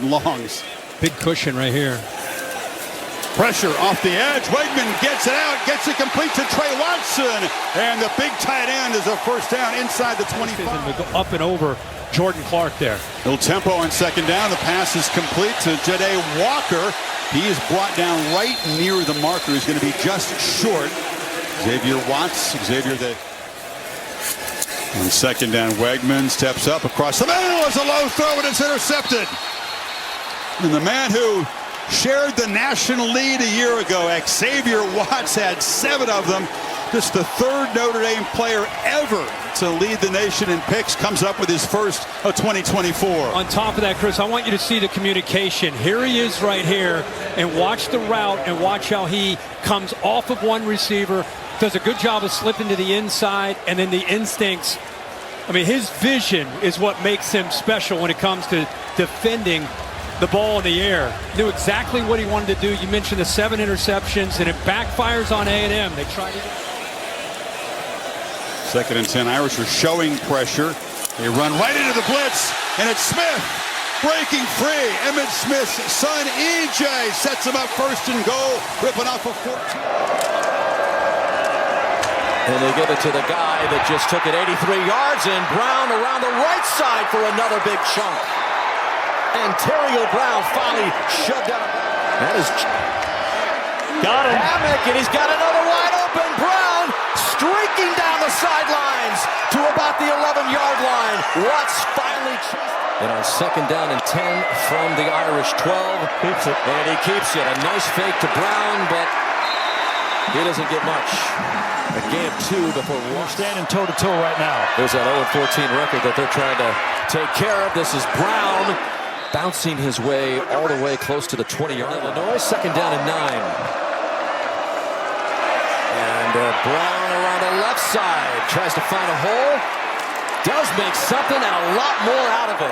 3rd and longs. Big cushion right here. Pressure off the edge. Wegman gets it out, gets it complete to Trey Watson. And the big tight end is a first down inside the 25. And to go up and over Jordan Clark there. Little tempo on 2nd down. The pass is complete to Ja'Day Walker. He is brought down right near the marker. He's going to be just short. Xavier Watts. Xavier the... On 2nd down, Wegman steps up across the middle. It's a low throw and it's intercepted. And the man who shared the national lead a year ago, Xavier Watts, had 7 of them. Just the 3rd Notre Dame player ever to lead the nation in picks. Comes up with his first of 2024. On top of that, Chris, I want you to see the communication. Here he is right here, and watch the route and watch how he comes off of one receiver, does a good job of slipping to the inside, and then the instincts. I mean, his vision is what makes him special when it comes to defending the ball in the air. Knew exactly what he wanted to do. You mentioned the 7 interceptions, and it backfires on A&M. They tried to... 2nd and 10. Irish are showing pressure. They run right into the blitz, and it's Smith breaking free. Emmitt Smith's son, E.J., sets him up 1st and goal, ripping off a 14. And they give it to the guy that just took it 83 yards, and Brown around the right side for another big chunk. And Terrio Brown finally shoved out. That is... Got him. Hammock, and he's got another wide open. Brown streaking down the sidelines to about the 11-yard line. Watts finally chased. And on 2nd down and 10 from the Irish 12. Keeps it. And he keeps it. A nice fake to Brown, but he doesn't get much. A game 2 before We're standing toe-to-toe right now. There's that 0-14 record that they're trying to take care of. This is Brown bouncing his way all the way close to the 20-yard line. Illinois, 2nd down and 9. And Brown around the left side tries to find a hole. Does make something and a lot more out of it.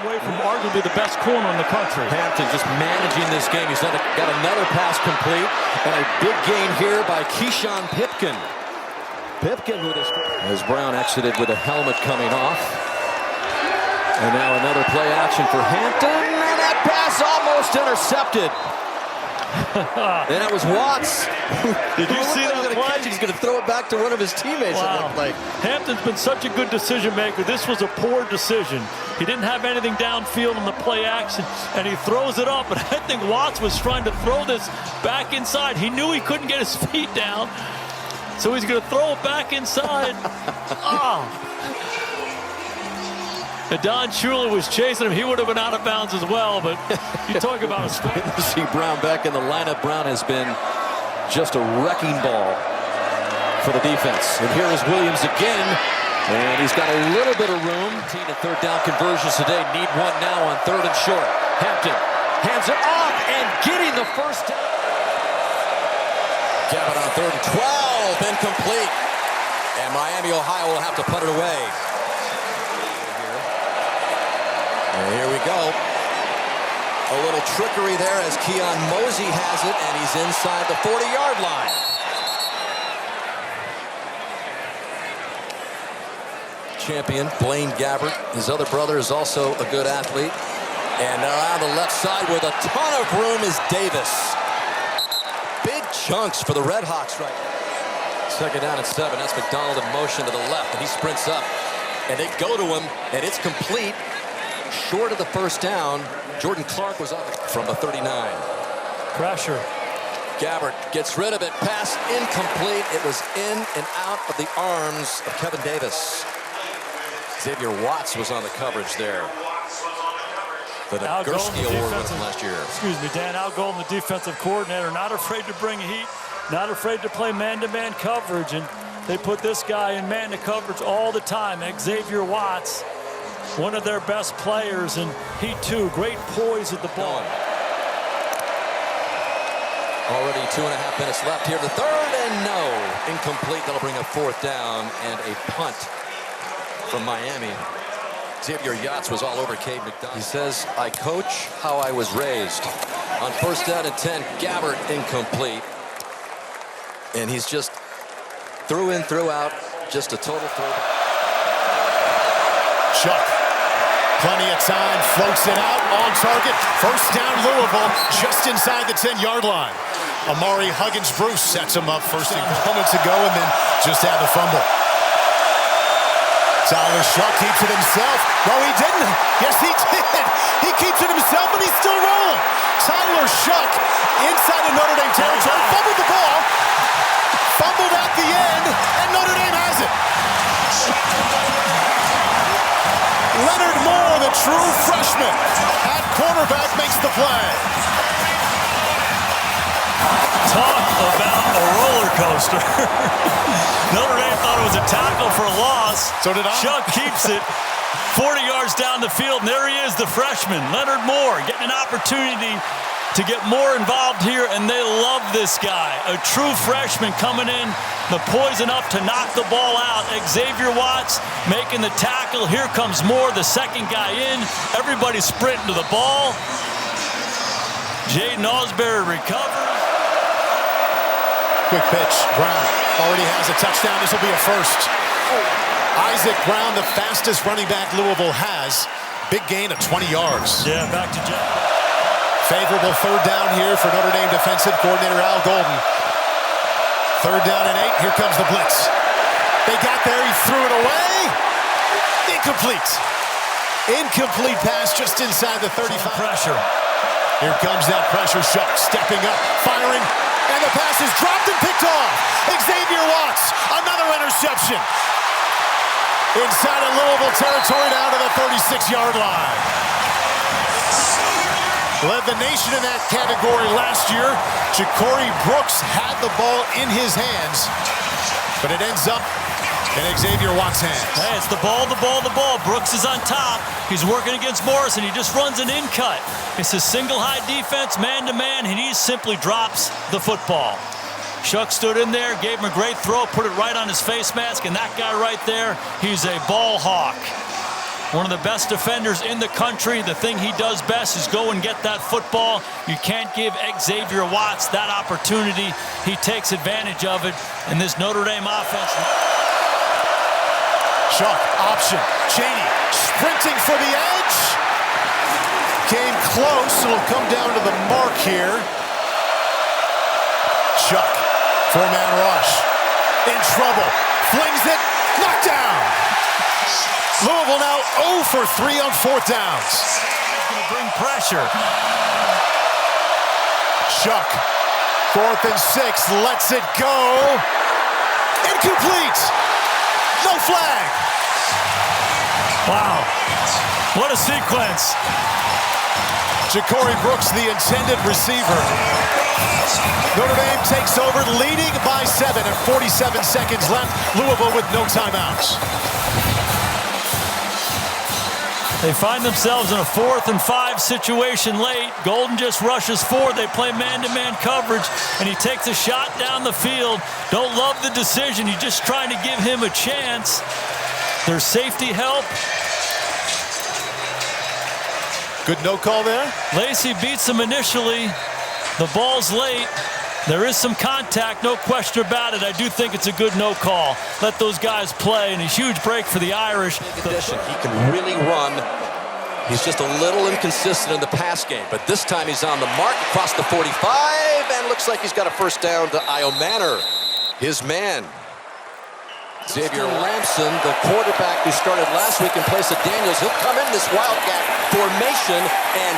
Away from arguably the best corner in the country. Hampton just managing this game. He's got another pass complete. And a big gain here by Keyshawn Pipkin. Pipkin with his... As Brown exited with a helmet coming off. And now another play action for Hampton. And that pass almost intercepted. And that was Watts. Did you see that play? He's going to throw it back to one of his teammates. Wow. Like. Hampton's been such a good decision maker. This was a poor decision. He didn't have anything downfield in the play action, and he throws it up. And I think Watts was trying to throw this back inside. He knew he couldn't get his feet down, so he's going to throw it back inside. And Don Shula was chasing him. He would have been out of bounds as well, but you talk about a strike. You see Brown back in the lineup. Brown has been just a wrecking ball for the defense. And here is Williams again, and he's got a little bit of room. 13 and 3rd down conversions today. Need one now on 3rd and short. Hampton hands it off and getting the first down. Cabot on 3rd and 12, incomplete. And Miami, Ohio will have to put it away. And here we go. A little trickery there as Keon Mosey has it, and he's inside the 40-yard line. Champion Blaine Gabbert. His other brother is also a good athlete. And now on the left side with a ton of room is Davis. Big chunks for the Red Hawks right now. 2nd down and 7. That's McDonald in motion to the left, and he sprints up. And they go to him, and it's complete. Short of the first down. Jordan Clark was up from the 39. Pressure. Gabbert gets rid of it. Pass incomplete. It was in and out of the arms of Kevin Davis. Xavier Watts was on the coverage there. The Nagurski Award with him last year. Excuse me, Dan. Al Golden, the defensive coordinator, not afraid to bring heat, not afraid to play man-to-man coverage, and they put this guy in man-to coverage all the time. Xavier Watts, one of their best players, and he too, great poise at the ball. Already 2.5 minutes left here. The 3rd and no. Incomplete. That'll bring a 4th down and a punt from Miami. Xavier Yachts was all over Cade McDonald. He says, I coach how I was raised. On 1st down and 10, Gabbert incomplete. And he's just through in, through out, just a total throwback. Chuck Plenty of time, floats it out, on target. First down Louisville, just inside the 10-yard line. Amari Huggins-Bruce sets him up first thing moments ago and then just had the fumble. Tyler Shuck keeps it himself. No, he didn't. Yes, he did. He keeps it himself, but he's still rolling. Tyler Shuck inside of Notre Dame territory, fumbled the ball, fumbled at the end, and Notre Dame has it. Leonard Moore, the true freshman, at quarterback, makes the play. Talk about a roller coaster. Notre Dame thought it was a tackle for a loss. So did I. Chuck keeps it 40 yards down the field, and there he is, the freshman, Leonard Moore, getting an opportunity to get more involved here, and they love this guy. A true freshman coming in, the poise enough to knock the ball out. Xavier Watts making the tackle. Here comes Moore, the second guy in. Everybody sprinting to the ball. Jaden Osbury recovers. Quick pitch, Brown already has a touchdown. This will be a first. Isaac Brown, the fastest running back Louisville has. Big gain of 20 yards. Yeah, back to Jeff. Favorable third down here for Notre Dame defensive coordinator Al Golden. Third down and 8. Here comes the blitz. They got there. He threw it away. Incomplete. Incomplete pass just inside the 35. Pressure. Here comes that pressure. Shuck stepping up, firing, and the pass is dropped and picked off. Xavier Watts, another interception. Inside of Louisville territory down to the 36-yard line. Led the nation in that category last year. Ja'Cory Brooks had the ball in his hands, but it ends up in Xavier Watts' hands. Hey, it's the ball, the ball, the ball. Brooks is on top. He's working against Morris, and he just runs an in-cut. It's a single high defense, man-to-man, and he simply drops the football. Shuck stood in there, gave him a great throw, put it right on his face mask, and that guy right there, he's a ball hawk. One of the best defenders in the country. The thing he does best is go and get that football. You can't give Xavier Watts that opportunity. He takes advantage of it, and this Notre Dame offense. Shuck, option, Cheney, sprinting for the edge. Came close, it'll come down to the mark here. Shuck, four-man rush, in trouble, flings it, knocked down. Louisville now 0 for 3 on fourth downs. He's going to bring pressure. Shuck, 4th and 6, lets it go. Incomplete. No flag. Wow. What a sequence. Ja'Cory Brooks, the intended receiver. Notre Dame takes over, leading by 7 and 47 seconds left. Louisville with no timeouts. They find themselves in a 4th and 5 situation late. Golden just rushes forward. They play man-to-man coverage, and he takes a shot down the field. Don't love the decision. He's just trying to give him a chance. There's safety help. Good no call there. Lacey beats him initially. The ball's late. There is some contact, no question about it. I do think it's a good no call. Let those guys play, and a huge break for the Irish. He can really run. He's just a little inconsistent in the pass game, but this time he's on the mark across the 45, and looks like he's got a first down to Io Manor, his man. Xavier Lamson, the quarterback who started last week in place of Daniels, he'll come in this Wildcat formation, and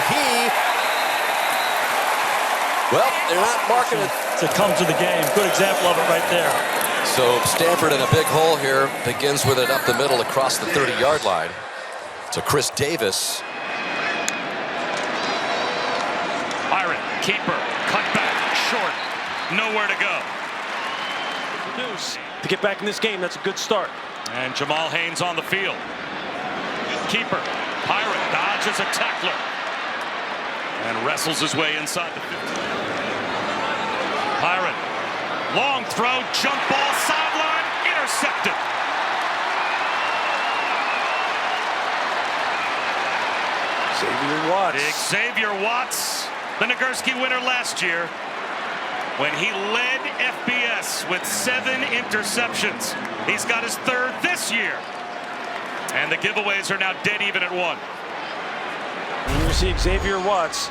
well, they're not marking it. To come to the game. Good example of it right there. So Stanford in a big hole here, begins with it up the middle across the 30-yard line to Chris Davis. Byron, keeper, cut back, short, nowhere to go. To get back in this game, that's a good start. And Jamal Haynes on the field. Keeper, Pirate dodges a tackler and wrestles his way inside the 15. Pirate, long throw, jump ball, sideline, intercepted. Xavier Watts. Xavier Watts, the Nagurski winner last year, when he led FBS with 7 interceptions. He's got his 3rd this year. And the giveaways are now dead even at 1. And you're going to see Xavier Watts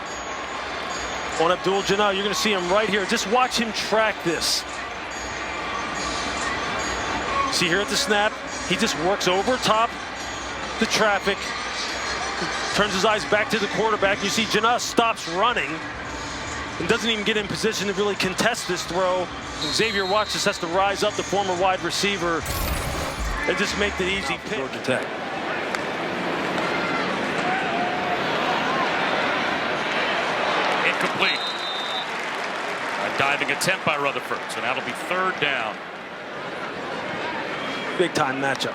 on Abdul-Jabbar. You're going to see him right here. Just watch him track this. See here at the snap, he just works over top the traffic, turns his eyes back to the quarterback. You see Jana stops running and doesn't even get in position to really contest this throw. Xavier Watts just has to rise up, the former wide receiver, and just make the easy pick. Georgia Tech. Incomplete. A diving attempt by Rutherford, so that'll be 3rd down. Big time matchup.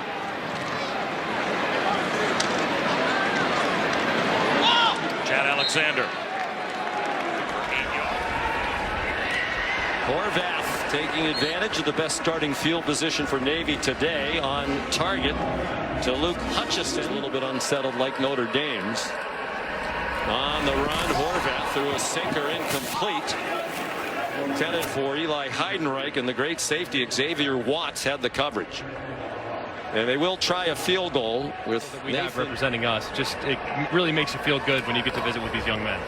Chad Alexander. Horvath taking advantage of the best starting field position for Navy today, on target to Luke Hutchison. A little bit unsettled like Notre Dame's. On the run, Horvath threw a sinker, incomplete. Intended for Eli Heidenreich, and the great safety Xavier Watts had the coverage. And they will try a field goal with we have representing us. Just it really makes you feel good when you get to visit with these young men.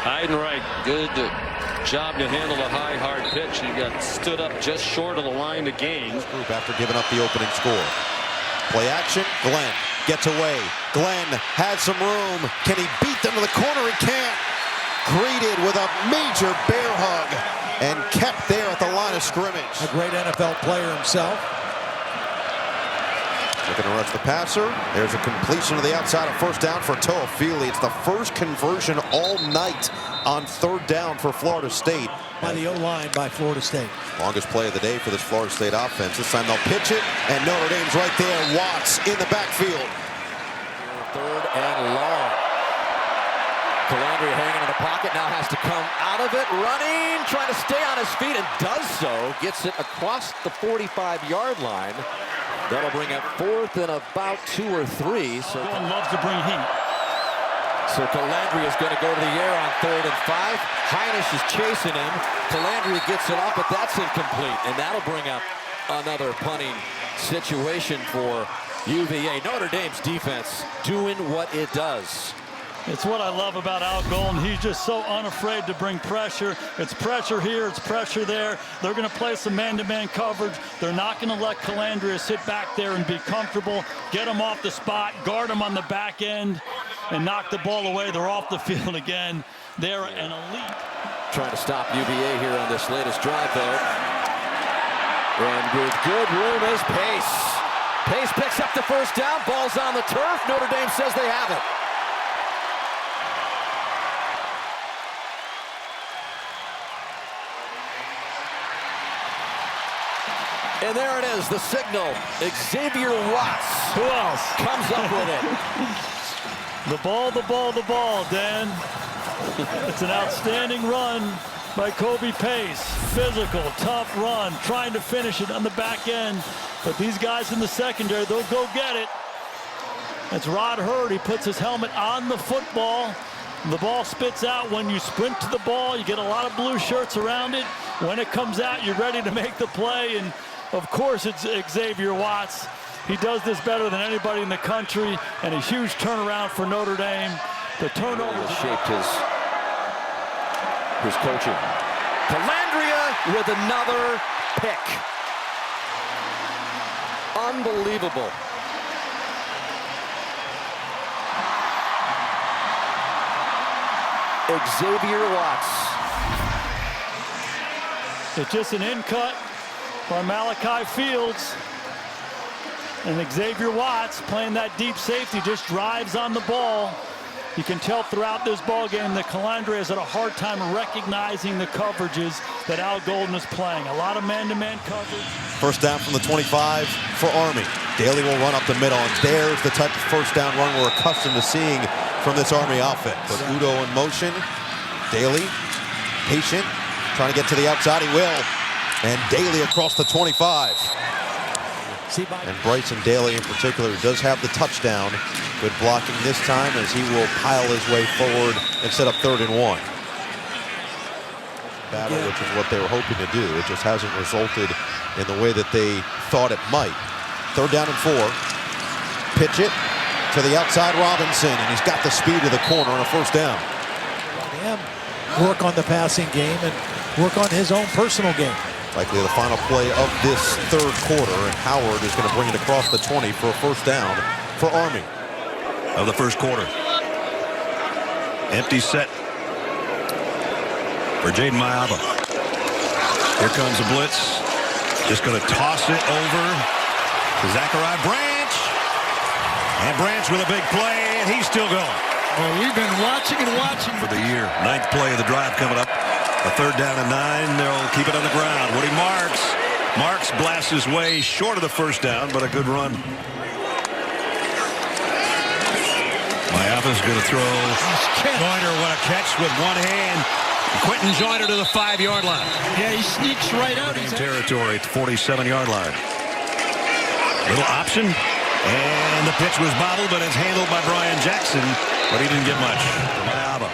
Heidenreich, good job to handle a high, hard pitch. He got stood up just short of the line to gain. Group after giving up the opening score. Play action. Glenn gets away. Glenn had some room. Can he beat them to the corner? He can't. Greeted with a major bear hug and kept there at the line of scrimmage. A great NFL player himself. Looking to rush the passer. There's a completion to the outside of 1st down for Toafili. It's the first conversion all night on 3rd down for Florida State. By the O-line by Florida State. Longest play of the day for this Florida State offense. This time they'll pitch it, and Notre Dame's right there. Watts in the backfield. 3rd and long. Calandria hanging in the pocket, now has to come out of it, running, trying to stay on his feet, and does so. Gets it across the 45-yard line. That'll bring up 4th and about 2 or 3. So loves to bring heat. So Calandria is going to go to the air on 3rd and 5. Heinisch is chasing him. Calandria gets it off, but that's incomplete. And that'll bring up another punting situation for UVA. Notre Dame's defense doing what it does. It's what I love about Al Golden. He's just so unafraid to bring pressure. It's pressure here, it's pressure there. They're going to play some man-to-man coverage. They're not going to let Calandria sit back there and be comfortable. Get him off the spot, guard him on the back end, and knock the ball away. They're off the field again. They're an elite. Trying to stop UVA here on this latest drive, though. And with good room is Pace. Pace picks up the 1st down. Ball's on the turf. Notre Dame says they have it. And there it is, the signal. Xavier Watts. Who else Comes up with it. The ball, Dan. It's an outstanding run by Kobe Pace. Physical, tough run, trying to finish it on the back end. But these guys in the secondary, they'll go get it. That's Rod Hurd. He puts his helmet on the football. The ball spits out. When you sprint to the ball, you get a lot of blue shirts around it. When it comes out, you're ready to make the play. And of course, it's Xavier Watts. He does this better than anybody in the country, and a huge turnaround for Notre Dame. The turnover Really shaped his coaching. Calandria with another pick. Unbelievable. Xavier Watts. It's just an in-cut by Malachi Fields. And Xavier Watts, playing that deep safety, just drives on the ball. You can tell throughout this ball game that Calandria has had a hard time recognizing the coverages that Al Golden is playing. A lot of man-to-man coverage. 1st down from the 25 for Army. Daly will run up the middle, and there's the type of 1st down run we're accustomed to seeing from this Army offense. But Udo in motion. Daly, patient, trying to get to the outside. He will. And Daly across the 25. And Bryson Daly in particular does have the touchdown. Good blocking this time as he will pile his way forward and set up 3rd and 1. Battle, which is what they were hoping to do. It just hasn't resulted in the way that they thought it might. 3rd down and 4. Pitch it to the outside Robinson, and he's got the speed of the corner on a first down. And work on the passing game and work on his own personal game. Likely the final play of this third quarter, and Howard is going to bring it across the 20 for a first down for Army. Of the first quarter. Empty set for Jaden Mayaba. Here comes the blitz. Just going to toss it over to Zachariah Branch. And Branch with a big play, and he's still going. Well, we've been watching and watching For the year. 9th play of the drive coming up. A third down and 9. They'll keep it on the ground. Woody Marks blasts his way short of the first down, but a good run. Mayaba's going to throw. Joyner, what a catch with one hand. Quentin Joyner to the 5-yard line. Yeah, he sneaks right out. He's territory at the 47-yard line. Little option, and the pitch was bobbled, but it's handled by Brian Jackson, but he didn't get much. Mayaba.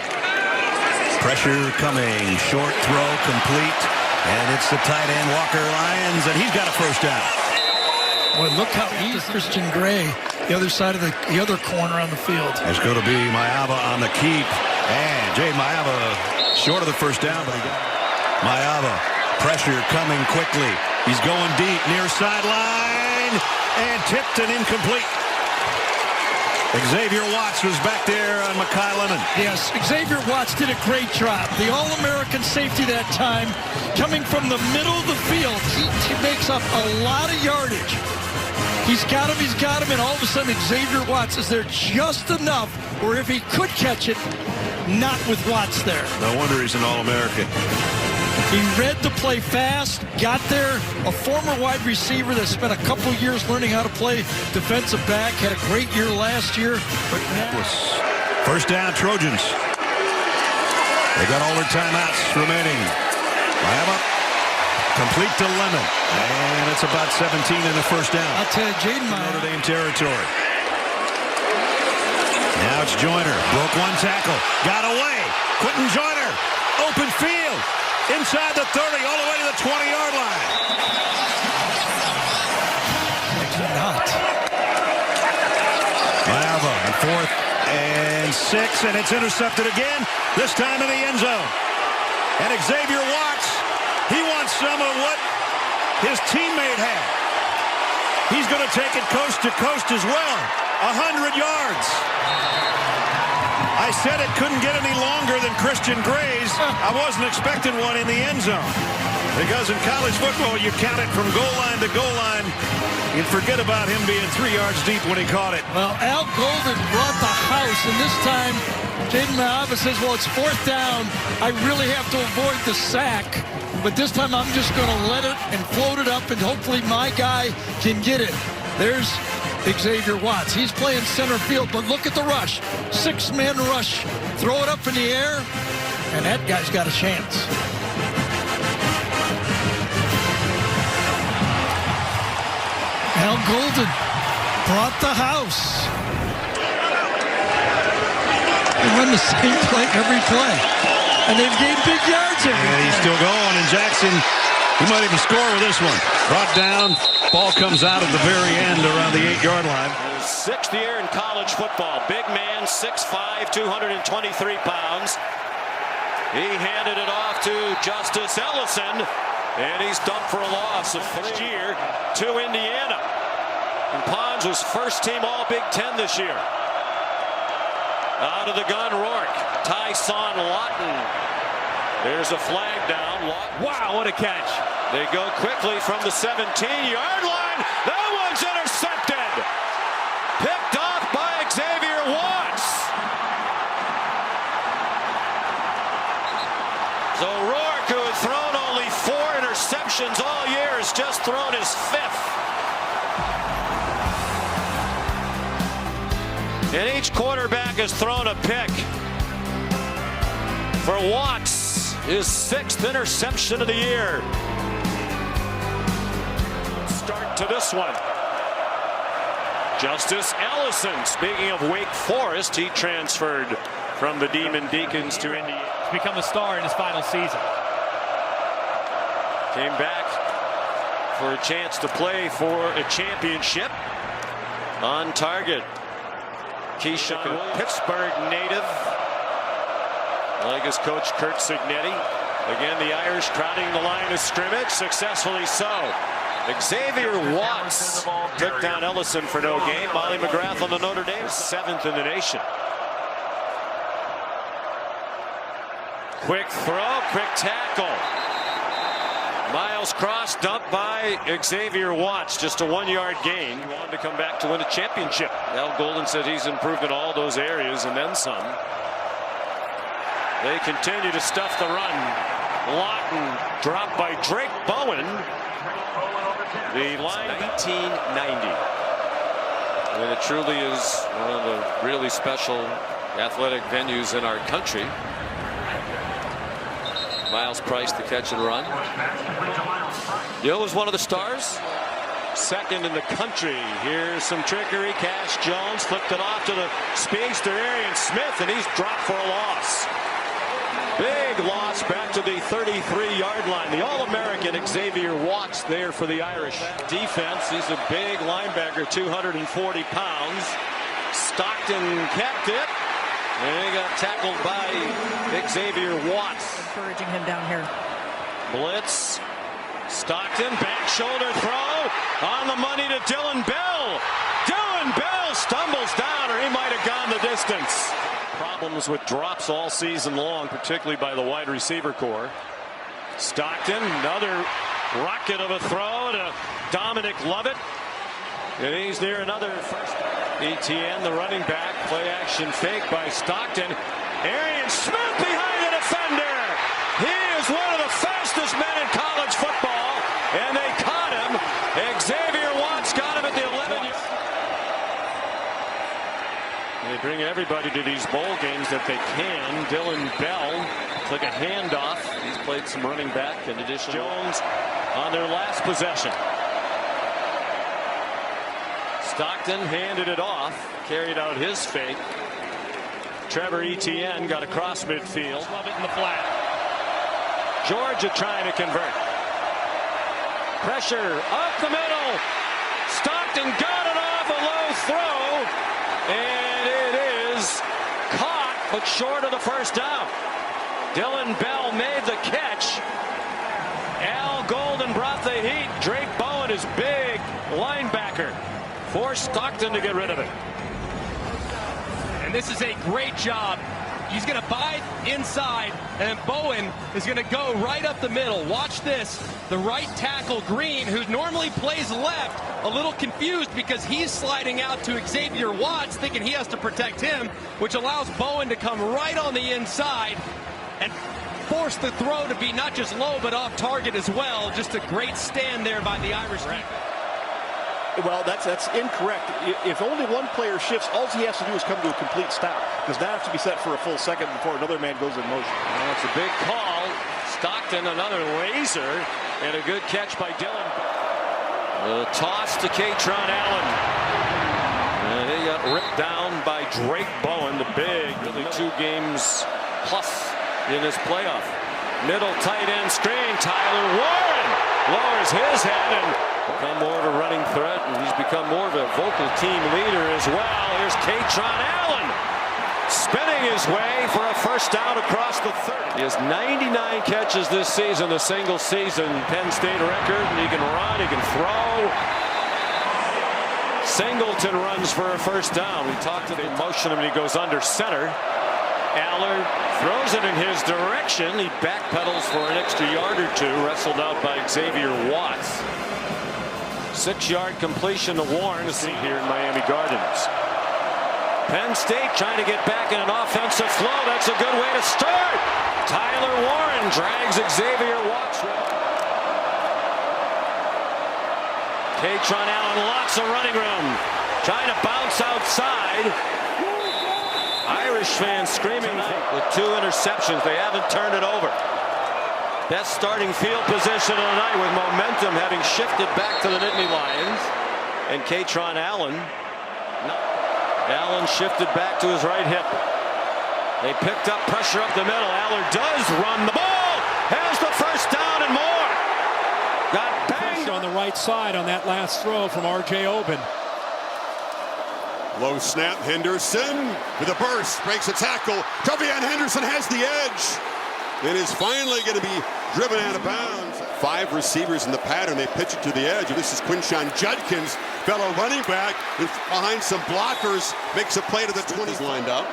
Pressure coming, short throw complete, and it's the tight end Walker Lyons, and he's got a first down. Boy, look how easy Christian Gray, the other side of the other corner on the field. It's going to be Mayaba on the keep, and Jay Mayaba short of the first down, but he got Mayaba. Pressure coming quickly. He's going deep, near sideline, and tipped and incomplete. Xavier Watts was back there on Mekhi Lemon. Yes, Xavier Watts did a great job. The All-American safety that time, coming from the middle of the field. He makes up a lot of yardage. He's got him, and all of a sudden Xavier Watts is there just enough where if he could catch it, not with Watts there. No wonder he's an All-American. He read the play fast, got there. A former wide receiver that spent a couple years learning how to play defensive back, had a great year last year. But now... First down, Trojans. They got all their timeouts remaining. Mayaba complete to Lemon, and it's about 17 in the first down. I'll tell you, Jaden Notre Dame territory. Now it's Joyner. Broke one tackle. Got away. Quentin Joyner. Open field. Inside the 30, all the way to the 20-yard line. Not. Mayaba on 4th and 6, and it's intercepted again, this time in the end zone. And Xavier Watts, he wants some of what his teammate had. He's going to take it coast to coast as well. 100 yards. I said it couldn't get any longer than Christian Gray's. I wasn't expecting one in the end zone. Because in college football, you count it from goal line to goal line. You'd forget about him being 3 yards deep when he caught it. Well, Al Golden brought the house, and this time, Jaden Mayaba says, well, it's 4th down. I really have to avoid the sack. But this time, I'm just going to let it and float it up, and hopefully my guy can get it. There's Xavier Watts. He's playing center field, but look at the rush. 6-man rush. Throw it up in the air, and that guy's got a chance. Al Golden brought the house. They run the same play every play, and they've gained big yards every And he's still going, and Jackson, he might even score with this one. Brought down, ball comes out at the very end around the 8-yard line. 6th year in college football. Big man, 6'5", 223 pounds. He handed it off to Justice Ellison, and he's dumped for a loss of 3 year to Indiana. And Pons was first-team All-Big Ten this year. Out of the gun, Rourke. Tyson Lawton. There's a flag down. Wow, what a catch. They go quickly from the 17-yard line. That one's intercepted. Picked off by Xavier Watts. So Rourke, who had thrown only 4 interceptions all year, has just thrown his 5th. And each quarterback has thrown a pick. For Watts, his 6th interception of the year. Start to this one. Justice Ellison, speaking of Wake Forest, he transferred from the Demon Deacons to Indiana. He's become a star in his final season. Came back for a chance to play for a championship. On target. Keyshawn, Pittsburgh native, like his coach Kurt Signetti. Again, the Irish crowding the line of scrimmage, successfully so. Xavier Watts took down Ellison for no gain. Molly McGrath on the Notre Dame, 7th in the nation. Quick throw, quick tackle. Miles Cross dumped by Xavier Watts, just a 1-yard gain. He wanted to come back to win a championship. Al Golden said he's improved in all those areas and then some. They continue to stuff the run. Lawton dropped by Drake Bowen. The line 1990. And it truly is one of the really special athletic venues in our country. Miles Price the catch and run. Yo was one of the stars. 2nd in the country. Here's some trickery. Cash Jones flipped it off to the speedster Arian Smith, and he's dropped for a loss. Big loss back to the 33-yard line. The All-American Xavier Watts there for the Irish defense. He's a big linebacker, 240 pounds. Stockton kept it. And he got tackled by Xavier Watts. Encouraging him down here. Blitz. Stockton, back shoulder throw. On the money to Dylan Bell. Dylan Bell stumbles down, or he might have gone the distance. Problems with drops all season long, particularly by the wide receiver core. Stockton, another rocket of a throw to Dominic Lovett. And he's near another first. ETN, the running back, play action fake by Stockton. Arian Smith behind the defender. He is one of the fastest men in college football, and they caught him. Xavier Watts got him at the 11. They bring everybody to these bowl games that they can. Dylan Bell took a handoff. He's played some running back in addition. Jones on their last possession. Stockton handed it off, carried out his fake. Trevor Etienne got across midfield. Love it in the flat. Georgia trying to convert. Pressure up the middle. Stockton got it off a low throw. And it is caught, but short of the first down. Dylan Bell made the catch. Al Golden brought the heat. Drake Bowen is big linebacker. Forced Stockton to get rid of it. And this is a great job. He's going to bide inside, and then Bowen is going to go right up the middle. Watch this. The right tackle, Green, who normally plays left, a little confused because he's sliding out to Xavier Watts, thinking he has to protect him, which allows Bowen to come right on the inside and force the throw to be not just low, but off target as well. Just a great stand there by the Irish. Well, that's incorrect. If only one player shifts, all he has to do is come to a complete stop. Does not have to be set for a full second before another man goes in motion. Well, it's a big call. Stockton, another laser, and a good catch by Dylan. The toss to Katron Allen. And he got ripped down by Drake Bowen, the big, really 2 games plus in this playoff. Middle tight end screen. Tyler Warren lowers his head and become more of a running threat, and he's become more of a vocal team leader as well. Here's Katron Allen spinning his way for a first down across the 30. He has 99 catches this season, a single season Penn State record, and he can run, he can throw. Singleton runs for a first down. We talked to the motion him, and he goes under center. Aller throws it in his direction. He backpedals for an extra yard or 2, wrestled out by Xavier Watts. 6-yard completion to Warren here in Miami Gardens. Penn State trying to get back in an offensive flow. That's a good way to start. Tyler Warren drags Xavier Watts. Katron Allen, lots of running room. Trying to bounce outside. Irish fans screaming with 2 interceptions. They haven't turned it over. Best starting field position of the night, with momentum having shifted back to the Nittany Lions. And Katron Allen. Allen shifted back to his right hip. They picked up pressure up the middle. Aller does run the ball. Has the first down and more. Got banged on the right side on that last throw from R.J. Oben. Low snap, Henderson with a burst, breaks a tackle. Xavier Henderson has the edge and is finally going to be driven out of bounds. 5 receivers in the pattern. They pitch it to the edge. This is Quinshon Judkins, fellow running back, behind some blockers, makes a play to the 20. Lined up.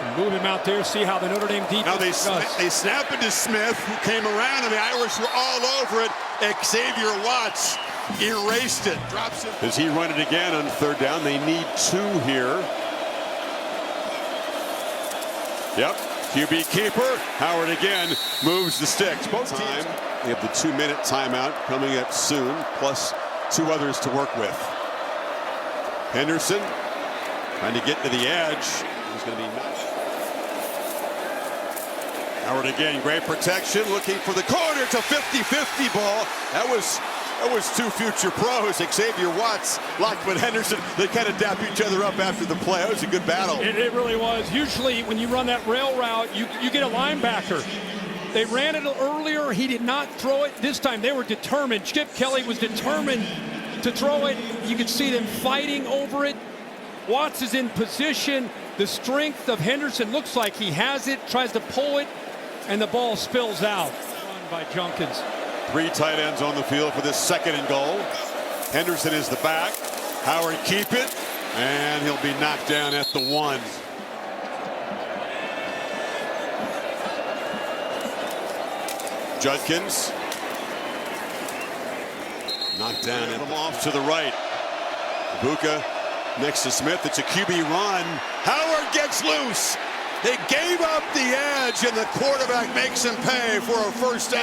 And move him out there, see how the Notre Dame defense Now they does. snap it to Smith, who came around, and the Irish were all over it. Xavier Watts erased it. Drops it. Does he run it again on 3rd down? They need 2 here. Yep. QB keeper. Howard again moves the sticks. Both teams. We have the 2-minute timeout coming up soon, plus 2 others to work with. Henderson trying to get to the edge. He's going to be nice. Howard again, great protection, looking for the corner. It's a 50-50 ball. That was 2 future pros. Xavier Watts, Lockwood Henderson. They kind of dap each other up after the play. That was a good battle. It really was. Usually when you run that rail route, you get a linebacker. They ran it earlier. He did not throw it. This time they were determined. Chip Kelly was determined to throw it. You could see them fighting over it. Watts is in position. The strength of Henderson looks like he has it, tries to pull it, and the ball spills out. Run by Junkins. 3 tight ends on the field for this 2nd and goal. Henderson is the back. Howard keep it, and he'll be knocked down at the 1. Judkins knocked down and off to the right. Ibuka next to Smith. It's a QB run. Howard gets loose. They gave up the edge, and the quarterback makes him pay for a 1st down.